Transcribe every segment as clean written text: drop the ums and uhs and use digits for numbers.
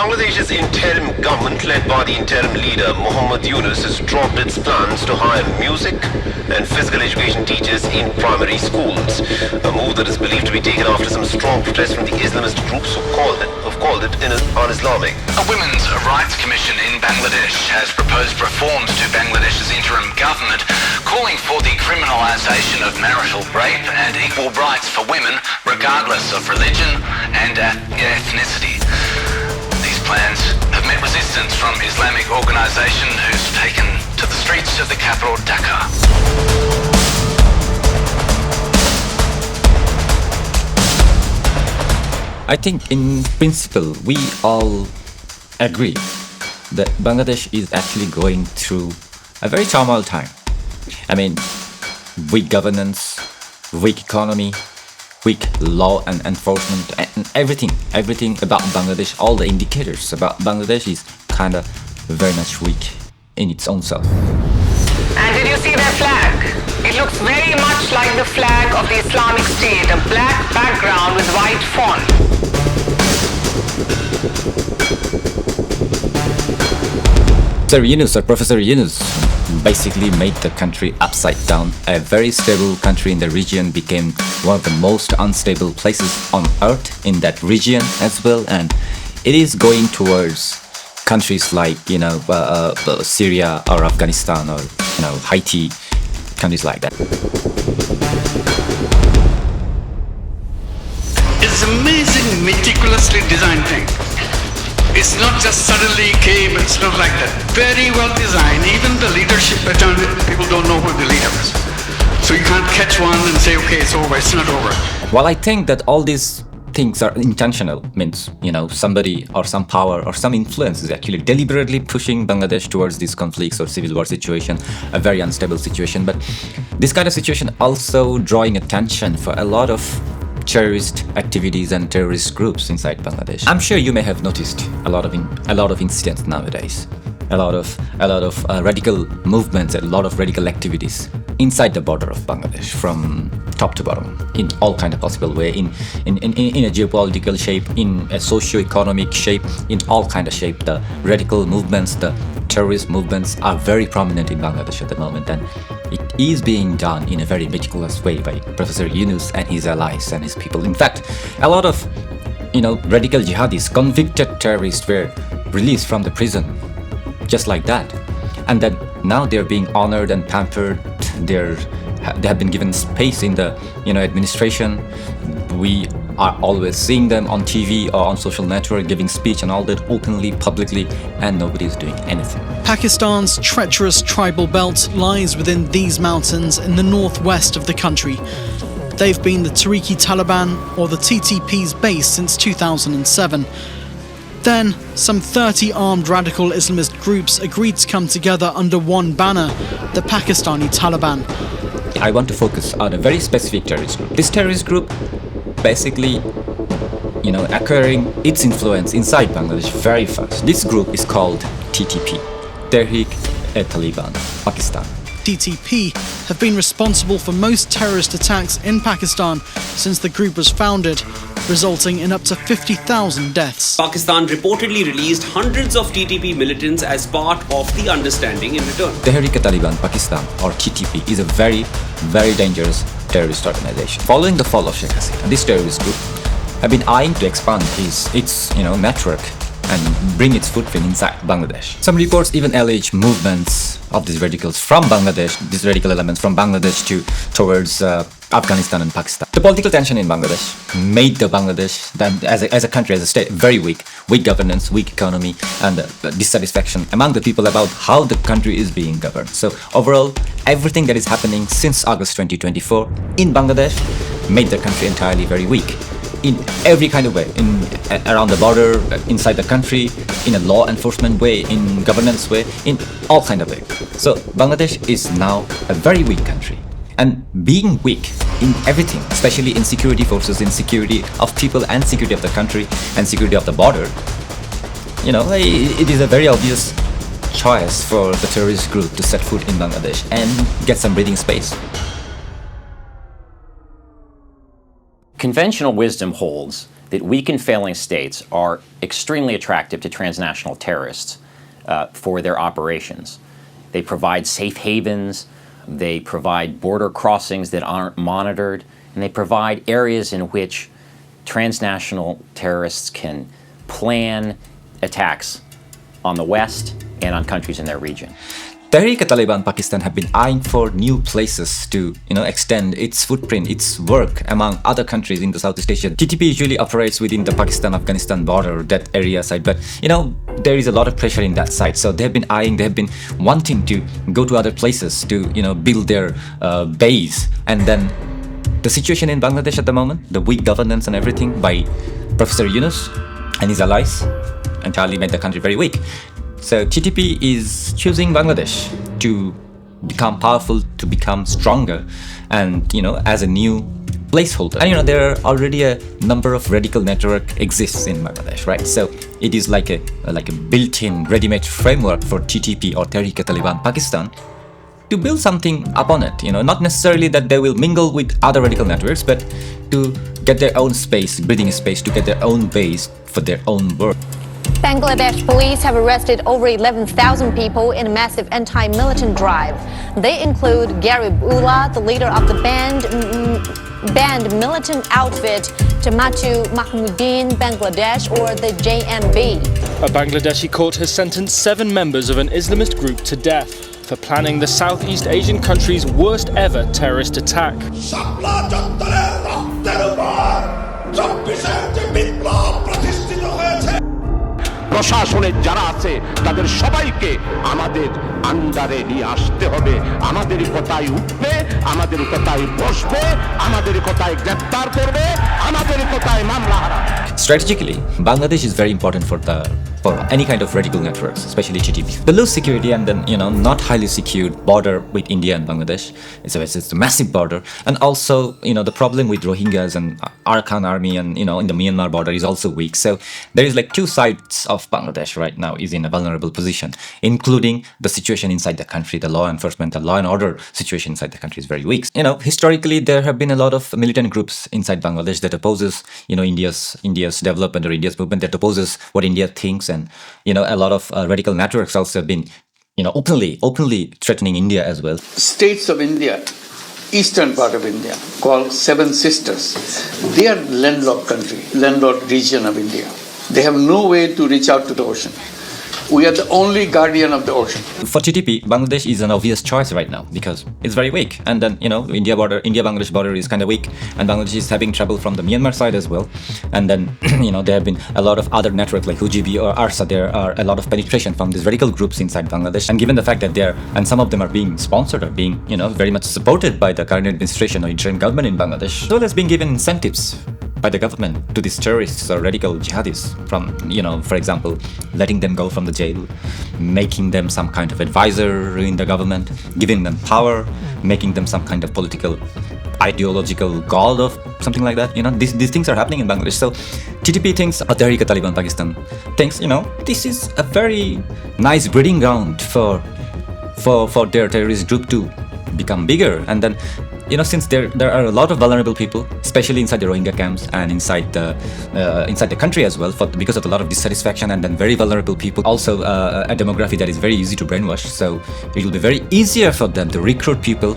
Bangladesh's interim government, led by the interim leader Muhammad Yunus, has dropped its plans to hire music and physical education teachers in primary schools. A move that is believed to be taken after some strong protests from the Islamist groups who have called it un-Islamic. A women's rights commission in Bangladesh has proposed reforms to Bangladesh's interim government, calling for the criminalisation of marital rape and equal rights for women, regardless of religion and ethnicity. These plans have met resistance from Islamic organisation who's taken to the streets of the capital Dhaka. I think in principle we all agree that Bangladesh is actually going through a very turmoil time. I mean, weak governance, weak economy, weak law and enforcement, and everything about Bangladesh, all the indicators about Bangladesh is kind of very much weak in its own self. And did you see their flag? It looks very much like the flag of the Islamic State, a black background with white font. Professor Yunus basically made the country upside down. A very stable country in the region became one of the most unstable places on earth in that region as well, and it is going towards countries like Syria or Afghanistan or Haiti, countries like that. It's amazing, meticulously designed thing. It's not just suddenly came, it's not like that. Very well designed. Even the leadership, people don't know who the leader is. So you can't catch one and say, okay, it's over. It's not over. Well, I think that all these things are intentional. Means, somebody or some power or some influence is actually deliberately pushing Bangladesh towards these conflicts or civil war situation, a very unstable situation. But this kind of situation also drawing attention for a lot of terrorist activities and terrorist groups inside Bangladesh. I'm sure you may have noticed a lot of incidents nowadays, a lot of radical movements, a lot of radical activities inside the border of Bangladesh, from top to bottom, in all kind of possible way, in a geopolitical shape, in a socio-economic shape, in all kind of shape. The radical movements, the terrorist movements are very prominent in Bangladesh at the moment, and it is being done in a very meticulous way by Professor Yunus and his allies and his people. In fact, a lot of radical jihadis, convicted terrorists were released from the prison just like that, and then now they're being honored and pampered. They have been given space in the administration. We are always seeing them on TV or on social network giving speech and all that openly, publicly, and nobody is doing anything. Pakistan's treacherous tribal belt lies within these mountains in the northwest of the country. They've been the Tehrik E Taliban, or the TTP's base since 2007. Then, some 30 armed radical Islamist groups agreed to come together under one banner, the Pakistani Taliban. I want to focus on a very specific terrorist group. This terrorist group basically, acquiring its influence inside Bangladesh very fast. This group is called TTP, Tehrik E Taliban Pakistan. TTP have been responsible for most terrorist attacks in Pakistan since the group was founded, resulting in up to 50,000 deaths. Pakistan reportedly released hundreds of TTP militants as part of the understanding in return. Tehrik E Taliban Pakistan, or TTP, is a very, very dangerous terrorist organization. Following the fall of Sheikh Hasina, this terrorist group have been eyeing to expand its network and bring its footprint inside Bangladesh. Some reports even allege movements of these radicals from Bangladesh, these radical elements from Bangladesh towards Afghanistan and Pakistan. The political tension in Bangladesh made the Bangladesh, as a country, as a state, very weak governance, weak economy, and dissatisfaction among the people about how the country is being governed. So overall, everything that is happening since August 2024 in Bangladesh made the country entirely very weak. In every kind of way, around the border, inside the country, in a law enforcement way, in governance way, in all kind of way. So Bangladesh is now a very weak country. And being weak in everything, especially in security forces, in security of people and security of the country and security of the border, it is a very obvious choice for the terrorist group to set foot in Bangladesh and get some breathing space. Conventional wisdom holds that weak and failing states are extremely attractive to transnational terrorists for their operations. They provide safe havens, they provide border crossings that aren't monitored, and they provide areas in which transnational terrorists can plan attacks on the West and on countries in their region. Tehrik E Taliban Pakistan have been eyeing for new places to, extend its footprint, its work among other countries in the Southeast Asia. TTP usually operates within the Pakistan-Afghanistan border, that area side, but there is a lot of pressure in that side. So they've been wanting to go to other places to, build their base. And then the situation in Bangladesh at the moment, the weak governance and everything by Professor Yunus and his allies entirely made the country very weak. So TTP is choosing Bangladesh to become powerful, to become stronger, and as a new placeholder. And there are already a number of radical network exists in Bangladesh, right? So it is like a built-in, ready-made framework for TTP or Tehrik E Taliban Pakistan to build something upon it. Not necessarily that they will mingle with other radical networks, but to get their own space, breathing space, to get their own base for their own work. Bangladesh police have arrested over 11,000 people in a massive anti-militant drive. They include Garib Ullah, the leader of the banned militant outfit Jamatu Mahmudin Bangladesh, or the JMB. A Bangladeshi court has sentenced 7 members of an Islamist group to death for planning the Southeast Asian country's worst ever terrorist attack. প্রশাসনের যারা আছে তাদের সবাইকে আমাদের আন্ডারে নিয়ে আসতে হবে, আমাদের কথাই উঠবে, আমাদের কথাই বসবে, আমাদের কথাই গ্রেফতার করবে, আমাদের কথাই মামলা হারাবে। Strategically, Bangladesh is very important for any kind of radical networks, especially TTP. The low security and then not highly secured border with India and Bangladesh. It's a massive border, and also the problem with Rohingyas and Arakan army and in the Myanmar border is also weak. So there is like two sides of Bangladesh right now is in a vulnerable position, including the situation inside the country, the law enforcement, the law and order situation inside the country is very weak. Historically there have been a lot of militant groups inside Bangladesh that opposes India's development or India's movement, that opposes what India thinks, and a lot of radical networks also have been openly threatening India as well. States of India, eastern part of India, called Seven Sisters, they are landlocked country, landlocked region of India. They have no way to reach out to the ocean. We are the only guardian of the ocean. For TTP, Bangladesh is an obvious choice right now because it's very weak. And then, India-Bangladesh border is kind of weak, and Bangladesh is having trouble from the Myanmar side as well. And then, there have been a lot of other networks like HUGB or ARSA. There are a lot of penetration from these radical groups inside Bangladesh. And given the fact that and some of them are being sponsored or being, very much supported by the current administration or interim government in Bangladesh, as well as being given incentives by the government to these terrorists or radical jihadis from, for example, letting them go from the jail, making them some kind of advisor in the government, giving them power, making them some kind of political, ideological god or something like that. These things are happening in Bangladesh. So TTP thinks, or Tehrik E Taliban Pakistan thinks, this is a very nice breeding ground for their terrorist group to become bigger. And then since there are a lot of vulnerable people, especially inside the Rohingya camps and inside the country as well, because of a lot of dissatisfaction, and then very vulnerable people, also a demography that is very easy to brainwash. So it will be very easier for them to recruit people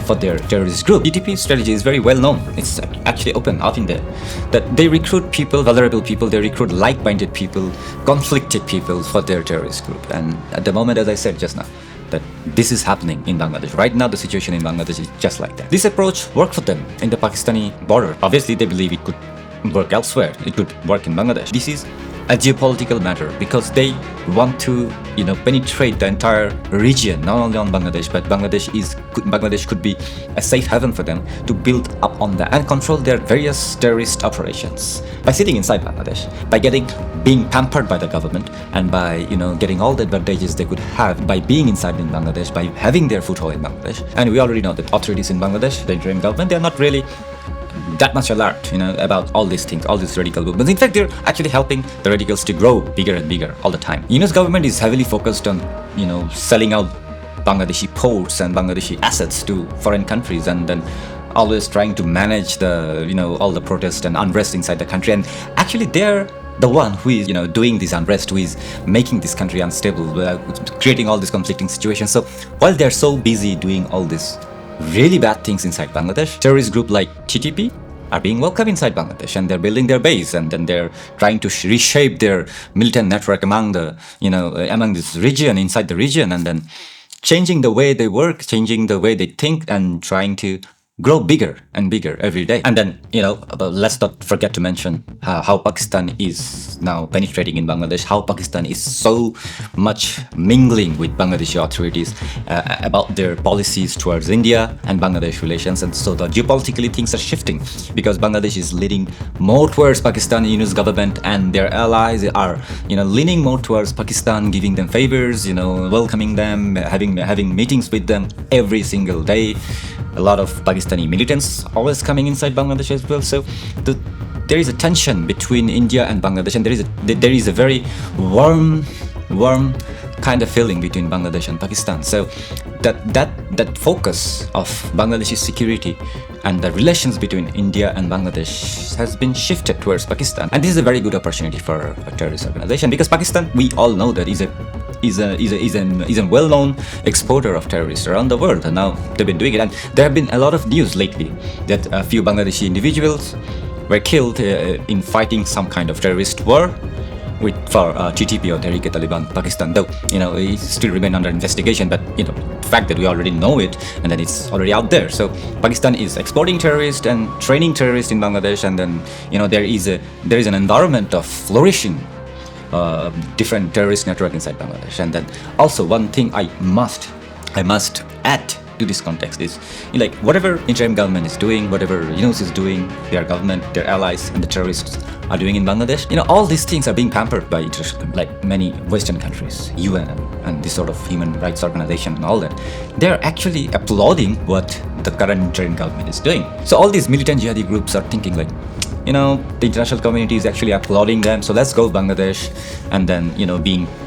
for their terrorist group. TTP's strategy is very well known. It's actually open out in there, that they recruit people, vulnerable people, they recruit like-minded people, conflicted people for their terrorist group. And at the moment, as I said just now, that this is happening in Bangladesh. Right now, the situation in Bangladesh is just like that. This approach worked for them in the Pakistani border. Obviously, they believe it could work elsewhere. It could work in Bangladesh. This is a geopolitical matter because they want to, penetrate the entire region, not only on Bangladesh, but Bangladesh could be a safe haven for them to build up on that and control their various terrorist operations by sitting inside Bangladesh, by being pampered by the government, and by getting all the advantages they could have by being inside in Bangladesh, by having their foothold in Bangladesh. And we already know that authorities in Bangladesh, the interim government, they are not really that much alert, about all these things, all these radical movements. In fact, they're actually helping the radicals to grow bigger and bigger all the time. Yunus government is heavily focused on, selling out Bangladeshi ports and Bangladeshi assets to foreign countries, and then always trying to manage the, all the protest and unrest inside the country. And actually they're the one who is, doing this unrest, who is making this country unstable, creating all these conflicting situations. So while they're so busy doing all these really bad things inside Bangladesh, terrorist group like TTP are being welcome inside Bangladesh, and they're building their base, and then they're trying to reshape their militant network among the, among this region, inside the region, and then changing the way they work, changing the way they think, and trying to grow bigger and bigger every day. And then, let's not forget to mention how Pakistan is now penetrating in Bangladesh, how Pakistan is so much mingling with Bangladeshi authorities about their policies towards India and Bangladesh relations. And so the geopolitically things are shifting, because Bangladesh is leaning more towards Pakistan Yunus government, and their allies are, leaning more towards Pakistan, giving them favors, welcoming them, having meetings with them every single day. A lot of Pakistani militants always coming inside Bangladesh as well. So there is a tension between India and Bangladesh, and there is a very warm kind of feeling between Bangladesh and Pakistan. So that focus of Bangladeshi security and the relations between India and Bangladesh has been shifted towards Pakistan. And this is a very good opportunity for a terrorist organization, because Pakistan, we all know that is a well-known exporter of terrorists around the world, and now they've been doing it. And there have been a lot of news lately that a few Bangladeshi individuals were killed in fighting some kind of terrorist war for TTP or Tehrik E Taliban Pakistan, though it still remain under investigation. But the fact that we already know it, and then it's already out there. So Pakistan is exporting terrorists and training terrorists in Bangladesh, and then there is an environment of flourishing different terrorist network inside Bangladesh. And then also one thing I must add to this context is, whatever interim government is doing, whatever Yunus is doing, their government, their allies, and the terrorists are doing in Bangladesh, all these things are being pampered by like many Western countries, UN and this sort of human rights organization and all that. They're actually applauding what the current interim government is doing. So all these militant jihadi groups are thinking the international community is actually applauding them, so let's go Bangladesh, and then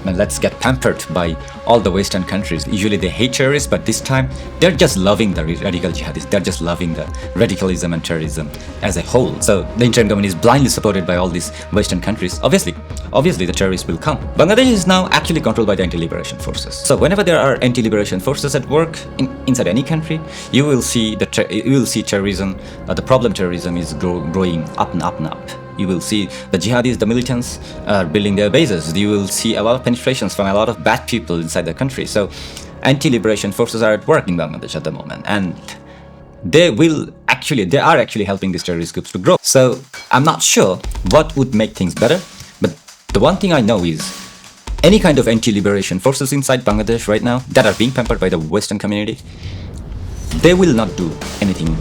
let's get pampered by all the Western countries. Usually they hate terrorists, but this time they're just loving the radical jihadists. They're just loving the radicalism and terrorism as a whole. So the interim government is blindly supported by all these Western countries. Obviously the terrorists will come. Bangladesh is now actually controlled by the anti-liberation forces. So whenever there are anti-liberation forces at work inside any country, you will see terrorism, the problem terrorism is growing up and up and up. You will see the jihadis, the militants are building their bases. You will see a lot of penetrations from a lot of bad people inside the country. So anti-liberation forces are at work in Bangladesh at the moment, and they are actually helping these terrorist groups to grow. So I'm not sure what would make things better, but the one thing I know is any kind of anti-liberation forces inside Bangladesh right now that are being pampered by the Western community, they will not do anything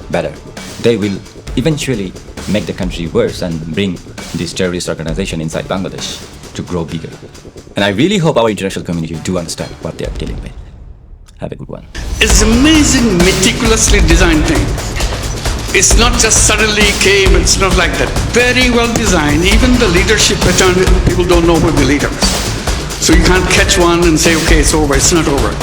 better. They will eventually make the country worse and bring this terrorist organization inside Bangladesh to grow bigger. And I really hope our international community do understand what they are dealing with. Have a good one. It's amazing, meticulously designed thing. It's not just suddenly came, it's not like that. Very well designed. Even the leadership pattern, people don't know who the leader is. So you can't catch one and say, okay, it's over. It's not over.